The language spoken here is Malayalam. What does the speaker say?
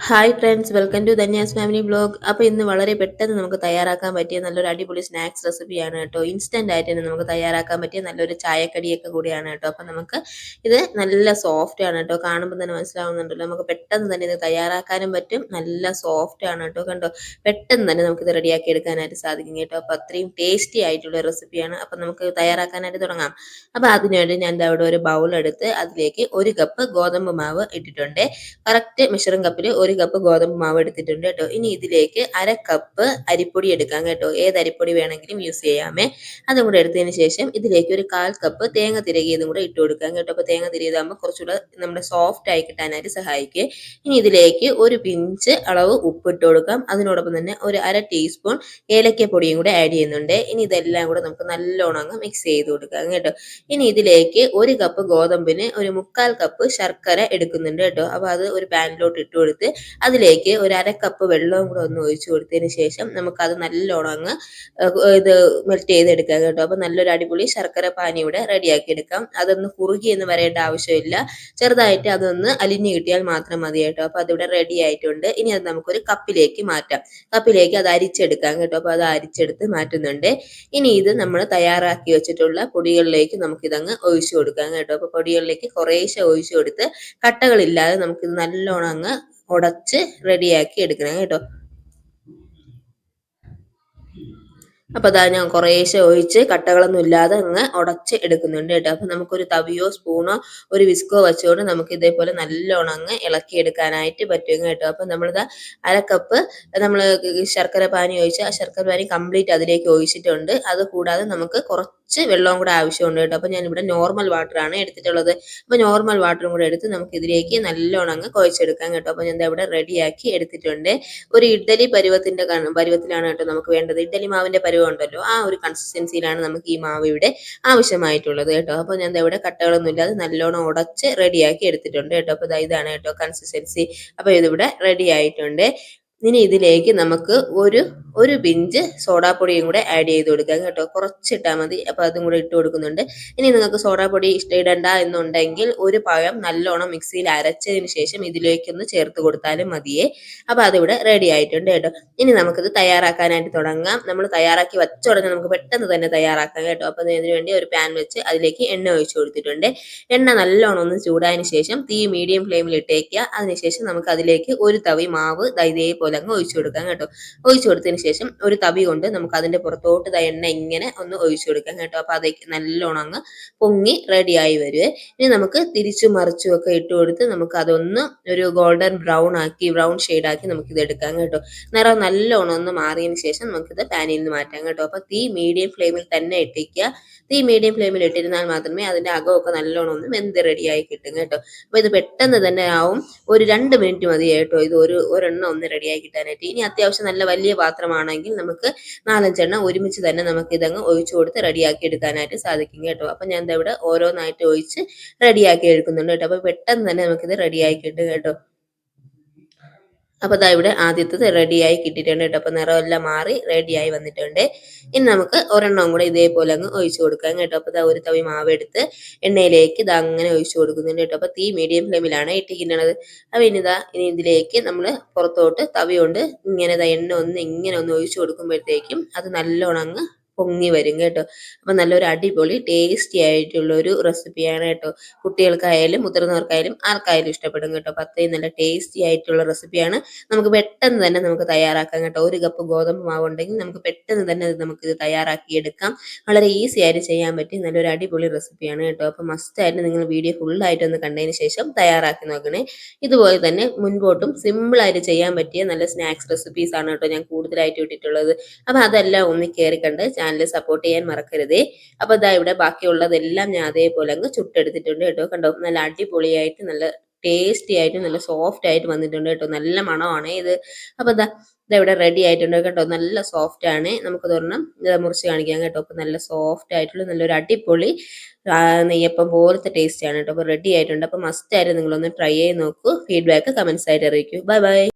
Hi friends, welcome to Dhanya's family vlog. അപ്പോൾ ഇന്ന് വളരെ പെട്ടെന്ന് നമുക്ക് തയ്യാറാക്കാൻ പറ്റിയ നല്ലൊരു അടിപൊളി സ്നാക്സ് റെസിപ്പിയാണ് കേട്ടോ. ഇൻസ്റ്റന്റ് ആയിട്ട് തന്നെ നമുക്ക് തയ്യാറാക്കാൻ പറ്റിയ നല്ലൊരു ചായക്കടിയൊക്കെ കൂടിയാണ് കേട്ടോ. അപ്പോൾ നമുക്ക് ഇത് നല്ല സോഫ്റ്റ് ആണ് കേട്ടോ. കാണുമ്പോൾ തന്നെ മനസ്സിലാവുന്നുണ്ടല്ലോ, നമുക്ക് പെട്ടെന്ന് തന്നെ ഇത് തയ്യാറാക്കാനും പറ്റും. നല്ല സോഫ്റ്റ് ആണ് കേട്ടോ. കണ്ടോ, പെട്ടെന്ന് തന്നെ നമുക്ക് ഇത് റെഡിയാക്കി എടുക്കാനായിട്ട് സാധിക്കും കേട്ടോ. അപ്പോൾ അത്രയും ടേസ്റ്റി ആയിട്ടുള്ള റെസിപ്പിയാണ്. അപ്പോൾ നമുക്ക് തയ്യാറാക്കാനായിട്ട് തുടങ്ങാം. അപ്പോൾ അതിനുവേണ്ടി ഞാൻ ദാ ഇവിടെ ഒരു ബൗൾ എടുത്ത് അതിലേക്ക് 1 കപ്പ് ഗോതമ്പ് മാവ് ഇട്ടിട്ടുണ്ട്. കറക്റ്റ് മെഷറിംഗ് കപ്പിൽ 1 കപ്പ് ഗോതമ്പ് മാവ് എടുത്തിട്ടുണ്ട് കേട്ടോ. ഇനി ഇതിലേക്ക് 1/2 കപ്പ് അരിപ്പൊടി എടുക്കാം കേട്ടോ. ഏത് അരിപ്പൊടി വേണമെങ്കിലും യൂസ് ചെയ്യാമേ. അതും കൂടെ എടുത്തതിന് ശേഷം ഇതിലേക്ക് ഒരു 1/4 കപ്പ് തേങ്ങ തിരകിയതും കൂടെ ഇട്ട് കൊടുക്കാം കേട്ടോ. അപ്പോൾ തേങ്ങ തിരകിയതാകുമ്പോൾ കുറച്ചുകൂടെ നമ്മുടെ സോഫ്റ്റ് ആയി കിട്ടാനായിട്ട് സഹായിക്കും. ഇനി ഇതിലേക്ക് ഒരു പിഞ്ച് അളവ് ഉപ്പ് ഇട്ട് കൊടുക്കാം. അതിനോടൊപ്പം തന്നെ ഒരു 1/2 ടീസ്പൂൺ ഏലക്കപ്പൊടിയും കൂടെ ആഡ് ചെയ്യുന്നുണ്ട്. ഇനി ഇതെല്ലാം കൂടെ നമുക്ക് നല്ലോണം അങ്ങ് മിക്സ് ചെയ്ത് കൊടുക്കാം കേട്ടോ. ഇനി ഇതിലേക്ക് 1 കപ്പ് ഗോതമ്പിന് ഒരു 1/4 കപ്പ് ശർക്കര എടുക്കുന്നുണ്ട് കേട്ടോ. അപ്പോൾ അത് ഒരു പാനിലോട്ട് ഇട്ട് കൊടുത്ത് അതിലേക്ക് ഒരു 1/2 കപ്പ് വെള്ളവും കൂടെ ഒന്ന് ഒഴിച്ചു കൊടുത്തതിന് ശേഷം നമുക്കത് നല്ലോണം അങ്ങ് ഇത് മെൽറ്റ് ചെയ്തെടുക്കാം കേട്ടോ. അപ്പോൾ നല്ലൊരു അടിപൊളി ശർക്കര പാനി ഇവിടെ റെഡിയാക്കി എടുക്കാം. അതൊന്ന് കുറുകി എന്ന് വരേണ്ട ആവശ്യമില്ല, ചെറുതായിട്ട് അതൊന്ന് അലിഞ്ഞു കിട്ടിയാൽ മാത്രം മതി കേട്ടോ. അപ്പോൾ അതിവിടെ റെഡി ആയിട്ടുണ്ട്. ഇനി അത് നമുക്കൊരു കപ്പിലേക്ക് മാറ്റാം. കപ്പിലേക്ക് അത് അരിച്ചെടുക്കാം കേട്ടോ. അപ്പോൾ അത് അരിച്ചെടുത്ത് മാറ്റുന്നുണ്ട്. ഇനി ഇത് നമ്മൾ തയ്യാറാക്കി വെച്ചിട്ടുള്ള പൊടികളിലേക്ക് നമുക്കിതങ്ങ് ഒഴിച്ചു കൊടുക്കാം കേട്ടോ. അപ്പോൾ പൊടികളിലേക്ക് കുറേശ്ശെ ഒഴിച്ചു കൊടുത്ത് കട്ടകളില്ലാതെ നമുക്കിത് നല്ലോണം അങ്ങ് ഉടച്ച് റെഡിയാക്കി എടുക്കണം കേട്ടോ. അപ്പോൾ അതാ ഞാൻ കുറേശ്ശെ ഒഴിച്ച് കട്ടകളൊന്നും ഇല്ലാതെ അങ്ങ് ഉടച്ച് എടുക്കുന്നുണ്ട് കേട്ടോ. അപ്പോൾ നമുക്കൊരു തവിയോ സ്പൂണോ ഒരു വിസ്കോ വെച്ചുകൊണ്ട് നമുക്ക് ഇതേപോലെ നല്ലോണം അങ്ങ് ഇളക്കിയെടുക്കാനായിട്ട് പറ്റും കേട്ടോ. അപ്പോൾ നമ്മളിത് 1/2 കപ്പ് നമ്മൾ ശർക്കര പാനി ഒഴിച്ച് ആ ശർക്കര പാനി കംപ്ലീറ്റ് അതിലേക്ക് ഒഴിച്ചിട്ടുണ്ട്. അത് കൂടാതെ നമുക്ക് കുറച്ച് വെള്ളവും കൂടെ ആവശ്യമുണ്ട് കേട്ടോ. അപ്പോൾ ഞാനിവിടെ നോർമൽ വാട്ടറാണ് എടുത്തിട്ടുള്ളത്. അപ്പോൾ നോർമൽ വാട്ടറും കൂടെ എടുത്ത് നമുക്ക് ഇതിലേക്ക് നല്ലോണം അങ്ങ് കുഴച്ചെടുക്കാം കേട്ടോ. അപ്പോൾ ഞാൻ ഇവിടെ റെഡിയാക്കി എടുത്തിട്ടുണ്ട്. ഒരു ഇഡ്ഡലി പരുവത്തിലാണ് കേട്ടോ നമുക്ക് വേണ്ടത്. ഇഡ്ഡലി മാവിന്റെ പരുവം ഉണ്ടല്ലോ, ആ ഒരു കൺസിസ്റ്റൻസിയിലാണ് നമുക്ക് ഈ മാവ് ഇവിടെ ആവശ്യമായിട്ടുള്ളത് കേട്ടോ. അപ്പോൾ ഞാൻ ഇവിടെ കട്ടകളൊന്നും ഇല്ലാതെ നല്ലോണം ഉടച്ച് റെഡിയാക്കി എടുത്തിട്ടുണ്ട് കേട്ടോ. അപ്പോൾ ഇതാണ് കേട്ടോ കൺസിസ്റ്റൻസി. അപ്പോൾ ഇതിവിടെ റെഡി ആയിട്ടുണ്ട്. ഇനി ഇതിലേക്ക് നമുക്ക് ഒരു പിഞ്ച് സോഡാപ്പൊടിയും കൂടെ ആഡ് ചെയ്ത് കൊടുക്കാം കേട്ടോ. കുറച്ചിട്ടാൽ മതി. അപ്പോൾ അതും കൂടെ ഇട്ട് കൊടുക്കുന്നുണ്ട്. ഇനി നിങ്ങൾക്ക് സോഡാപ്പൊടി ഇടണ്ട എന്നുണ്ടെങ്കിൽ ഒരു പഴം നല്ലോണം മിക്സിയിൽ അരച്ചതിന് ശേഷം ഇതിലേക്കൊന്ന് ചേർത്ത് കൊടുത്താലും മതിയേ. അപ്പോൾ അതിവിടെ റെഡി ആയിട്ടുണ്ട് കേട്ടോ. ഇനി നമുക്കിത് തയ്യാറാക്കാനായിട്ട് തുടങ്ങാം. നമ്മൾ തയ്യാറാക്കി വെച്ച ഉടനെ നമുക്ക് പെട്ടെന്ന് തന്നെ തയ്യാറാക്കാം കേട്ടോ. അപ്പോൾ അതിന് വേണ്ടി ഒരു പാൻ വെച്ച് അതിലേക്ക് എണ്ണ ഒഴിച്ചു കൊടുത്തിട്ടുണ്ട്. എണ്ണ നല്ലോണം ഒന്ന് ചൂടായതിന് ശേഷം തീ മീഡിയം ഫ്ലെയിമിൽ ഇട്ടേക്കുക. അതിനുശേഷം നമുക്ക് അതിലേക്ക് ഒരു തവി മാവ് ഇതേപോലെ അങ്ങ് ഒഴിച്ചു കൊടുക്കാം കേട്ടോ. ഒഴിച്ചു കൊടുത്തതിന് ശേഷം ഒരു തവി കൊണ്ട് നമുക്ക് അതിന്റെ പുറത്തോട്ട് എണ്ണ ഇങ്ങനെ ഒന്ന് ഒഴിച്ചു കൊടുക്കാം കേട്ടോ. അപ്പോൾ അതേക്ക് നല്ലോണം അങ്ങ് പൊങ്ങി റെഡിയായി വരുവേ. ഇനി നമുക്ക് തിരിച്ചു മറിച്ചും ഒക്കെ ഇട്ട് കൊടുത്ത് നമുക്ക് അതൊന്ന് ഒരു ഗോൾഡൻ ബ്രൗൺ ഷെയ്ഡാക്കി നമുക്ക് ഇത് എടുക്കാം കേട്ടോ. നിറം നല്ലോണം ഒന്ന് മാറിയതിന് ശേഷം നമുക്കിത് പാനിൽ നിന്ന് മാറ്റാം കേട്ടോ. അപ്പോൾ തീ മീഡിയം ഫ്ലെയിമിൽ തന്നെ ഇട്ടിക്കുക. തീ മീഡിയം ഫ്ലെയിമിൽ ഇട്ടിരുന്നാൽ മാത്രമേ അതിന്റെ അകമൊക്കെ നല്ലോണം ഒന്ന് വെന്ത് റെഡിയായി കിട്ടും കേട്ടോ. അപ്പോൾ ഇത് പെട്ടെന്ന് തന്നെ ആവും. ഒരു 2 മിനിറ്റ് മതി കേട്ടോ ഇത് ഒരെണ്ണം ഒന്ന് റെഡിയായി കിട്ടാനായിട്ട്. ഇനി അത്യാവശ്യം നല്ല വലിയ പാത്രമാണെങ്കിൽ നമുക്ക് 4-5 എണ്ണം ഒരുമിച്ച് തന്നെ നമുക്ക് ഇതങ്ങ് ഒഴിച്ചു കൊടുത്ത് റെഡിയാക്കി എടുക്കാനായിട്ട് സാധിക്കും കേട്ടോ. അപ്പം ഞാൻ ഇവിടെ ഓരോന്നായിട്ട് ഒഴിച്ച് റെഡിയാക്കി എടുക്കുന്നുണ്ട് കേട്ടോ. അപ്പോൾ പെട്ടെന്ന് തന്നെ നമുക്കിത് റെഡിയായി കിട്ടും കേട്ടോ. അപ്പോൾ ഇവിടെ ആദ്യത്തത് റെഡിയായി കിട്ടിയിട്ടുണ്ട് കേട്ടോ. അപ്പോൾ നിറമെല്ലാം മാറി റെഡിയായി വന്നിട്ടുണ്ട്. ഇനി നമുക്ക് ഒരെണ്ണം കൂടെ ഇതേപോലെ അങ്ങ് ഒഴിച്ചു കൊടുക്കാം കേട്ടോ. അപ്പോൾ ഒരു തവി മാവ് എടുത്ത് എണ്ണയിലേക്ക് അങ്ങനെ ഒഴിച്ചു കൊടുക്കുന്നുണ്ട് കേട്ടോ. അപ്പോൾ തീ മീഡിയം ഫ്ലെയിമിലാണ് ഇട്ടിരിക്കുന്നത്. അപ്പോൾ ഇനി ഇതിലേക്ക് നമ്മൾ പുറത്തോട്ട് തവി കൊണ്ട് ഇങ്ങനെ എണ്ണ ഇങ്ങനെ ഒന്ന് ഒഴിച്ചു കൊടുക്കുമ്പോഴത്തേക്കും അത് നല്ലോണം അങ്ങ് പൊങ്ങി വരും കേട്ടോ. അപ്പം നല്ലൊരു അടിപൊളി ടേസ്റ്റി ആയിട്ടുള്ള ഒരു റെസിപ്പിയാണ് കേട്ടോ. കുട്ടികൾക്കായാലും മുതിർന്നവർക്കായാലും ആർക്കായാലും ഇഷ്ടപ്പെടും കേട്ടോ. അപ്പം അത്രയും നല്ല ടേസ്റ്റി ആയിട്ടുള്ള റെസിപ്പിയാണ്. നമുക്ക് പെട്ടെന്ന് തന്നെ നമുക്ക് തയ്യാറാക്കാം കേട്ടോ. 1 കപ്പ് ഗോതമ്പ് മാവ് ഉണ്ടെങ്കിൽ നമുക്ക് പെട്ടെന്ന് തന്നെ നമുക്കിത് തയ്യാറാക്കി എടുക്കാം. വളരെ ഈസി ആയിട്ട് ചെയ്യാൻ പറ്റി നല്ലൊരു അടിപൊളി റെസിപ്പിയാണ് കേട്ടോ. അപ്പം മസ്റ്റായിട്ട് നിങ്ങൾ വീഡിയോ ഫുള്ളായിട്ടൊന്ന് കണ്ടതിന് ശേഷം തയ്യാറാക്കി നോക്കണേ. ഇതുപോലെ തന്നെ മുൻപോട്ടും സിമ്പിളായിട്ട് ചെയ്യാൻ പറ്റിയ നല്ല സ്നാക്സ് റെസിപ്പീസ് ആണ് കേട്ടോ ഞാൻ കൂടുതലായിട്ട് ഇട്ടിട്ടുള്ളത്. അപ്പം അതെല്ലാം ഒന്ന് കയറി കണ്ട് ചാനൽ സപ്പോർട്ട് ചെയ്യാൻ മറക്കരുതേ. അപ്പോൾ ഇവിടെ ബാക്കിയുള്ളതെല്ലാം ഞാൻ അതേപോലെ അങ്ങ് ചുട്ടെടുത്തിട്ടുണ്ട് കേട്ടോ. കണ്ടോ, നല്ല അടിപൊളിയായിട്ട് നല്ല ടേസ്റ്റി ആയിട്ട് നല്ല സോഫ്റ്റ് ആയിട്ട് വന്നിട്ടുണ്ട് കേട്ടോ. നല്ല മണമാണ് ഇത്. അപ്പോൾ ഇവിടെ റെഡി ആയിട്ടുണ്ട് കേട്ടോ. നല്ല സോഫ്റ്റ് ആണ്. നമുക്ക് ഒരെണ്ണം മുറിച്ച് കാണിക്കാം കേട്ടോ. അപ്പോൾ നല്ല സോഫ്റ്റ് ആയിട്ടുള്ള നല്ലൊരു അടിപൊളി നെയ്യപ്പം പോലത്തെ ടേസ്റ്റ് ആണ് കേട്ടോ. അപ്പോൾ റെഡി ആയിട്ടുണ്ട്. അപ്പോൾ മസ്റ്റ് ആയിട്ട് നിങ്ങളൊന്ന് ട്രൈ ചെയ്ത് നോക്കൂ. ഫീഡ്ബാക്ക് കമന്റ്സ് ആയിട്ട് അറിയിക്കൂ. Bye bye.